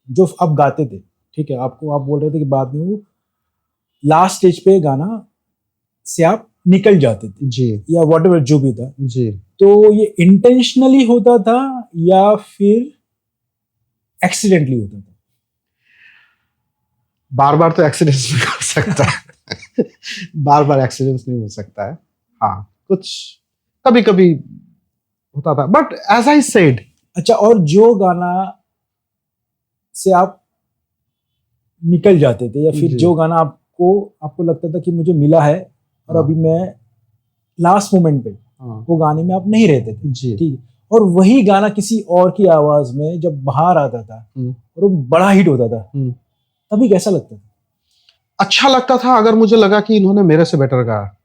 जो आप गाते थे, ठीक है, आपको आप बोल रहे थे कि बाद में वो लास्ट स्टेज पे गाना से आप निकल जाते थे जी या व्हाटएवर जो भी था, जी। तो ये इंटेंशनली होता था या फिर एक्सीडेंटली होता था? बार बार तो एक्सीडेंट्स नहीं हो सकता है बार बार एक्सीडेंट्स नहीं हो सकता है। हाँ, कुछ कभी कभी होता था, बट एज आई सेड। अच्छा, और जो गाना से आप निकल जाते थे या फिर जी। जो गाना आपको लगता था कि मुझे मिला है और हाँ। अभी मैं लास्ट मोमेंट पे हाँ। वो गाने में आप नहीं रहते थे, जी। ठीक है, और वही गाना किसी और की आवाज में जब बाहर आता था और वो बड़ा हिट होता था, तभी कैसा लगता था? अच्छा लगता था अगर मुझे लगा कि इन्होंने मेरे से बेटर गाया,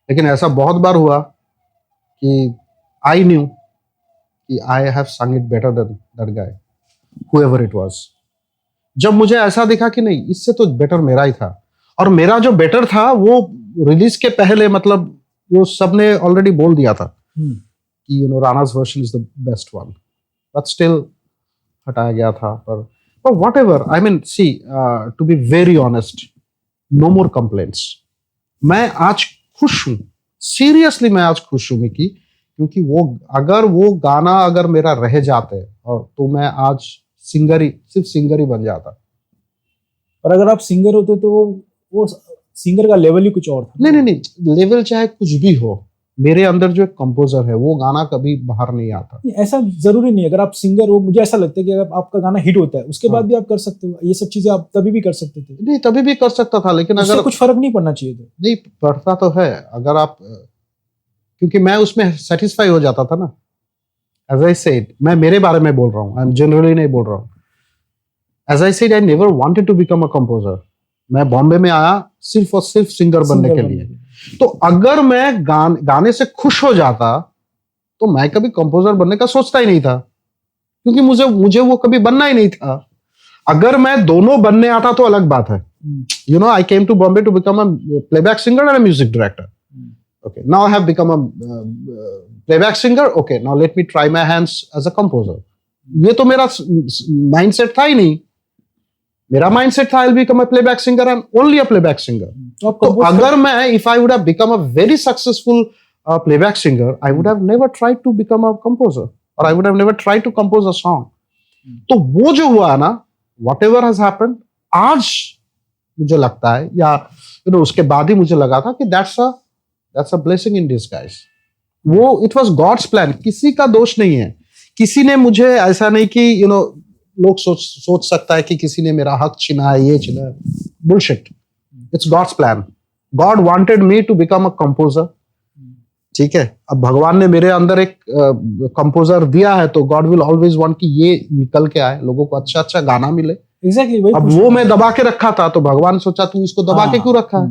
लेकिन ऐसा बहुत बार हुआ कि आई न्यू कि I have sung it better than that guy, however it was. जब मुझे ऐसा दिखा कि नहीं, इससे तो बेटर मेरा ही था, और मेरा जो बेटर था वो रिलीज के पहले, मतलब वो सबने ऑलरेडी बोल दिया था कि you know Rana's version is the best one, but still हटाया गया था। पर whatever, I mean see, to be very honest, no more complaints. मैं आज खुश हूं, सीरियसली मैं आज खुश हूं मिकी, क्योंकि वो गाना अगर मेरा रह जाते और तो मैं आज सिर्फ सिंगर ही बन जाता। और अगर आप सिंगर होते तो वो सिंगर का लेवल ही कुछ और था। नहीं, लेवल चाहे कुछ भी हो, मेरे अंदर जो एक कंपोजर है वो गाना कभी बाहर नहीं आता। ऐसा जरूरी नहीं, अगर आप सिंगर हो, मुझे ऐसा लगता है कि अगर आपका गाना हिट होता है उसके बाद भी आप कर सकते हो ये सब चीजें, आप तभी भी कर सकते थे। नहीं, तभी भी कर सकता था, लेकिन अगर कुछ फर्क नहीं पड़ना चाहिए था। नहीं पड़ता तो है, अगर आप, क्योंकि मैं उसमें सेटिस्फाई हो जाता था ना। एज आई सेड, मैं मेरे बारे में बोल रहा हूँ, आई एम जनरली नहीं बोल रहा हूँ। As I said, I never wanted to become a composer. मैं बॉम्बे में आया सिर्फ और सिर्फ सिंगर बनने के लिए। तो अगर मैं गाने से खुश हो जाता तो मैं कभी कंपोजर बनने का सोचता ही नहीं था, क्योंकि मुझे वो कभी बनना ही नहीं था। अगर मैं दोनों बनने आता तो अलग बात है। You know, I came to Bombay to become a playback singer and a music director. Okay, now I have become a playback singer. Okay, now let me try my hands as a composer. ये तो मेरा mindset था ही नहीं। मेरा mindset था I'll become a playback singer and only a playback singer. तो अगर मैं, if I would have become a very successful playback singer, I would have never tried to become a composer, or I would have never tried to compose a song. तो वो जो हुआ ना, whatever has happened, आज मुझे लगता है, या you know, उसके बाद ही मुझे लगा था कि that's a blessing in disguise. वो it was God's plan. किसी का दोष नहीं है। किसी ने मुझे, ऐसा नहीं कि you know, लोग सोच सकता है कि किसी ने मेरा हक छीना है, ये छीना है। Bullshit. It's God's plan. God wanted me to become a composer. ठीक है, अब भगवान ने मेरे अंदर एक कंपोजर दिया है, तो God will always want कि ये निकल के आए, लोगों को अच्छा गाना मिले। Exactly, अब वो मैं दबा के रखा था, तो भगवान सोचा तू इसको दबा के क्यों रखा है?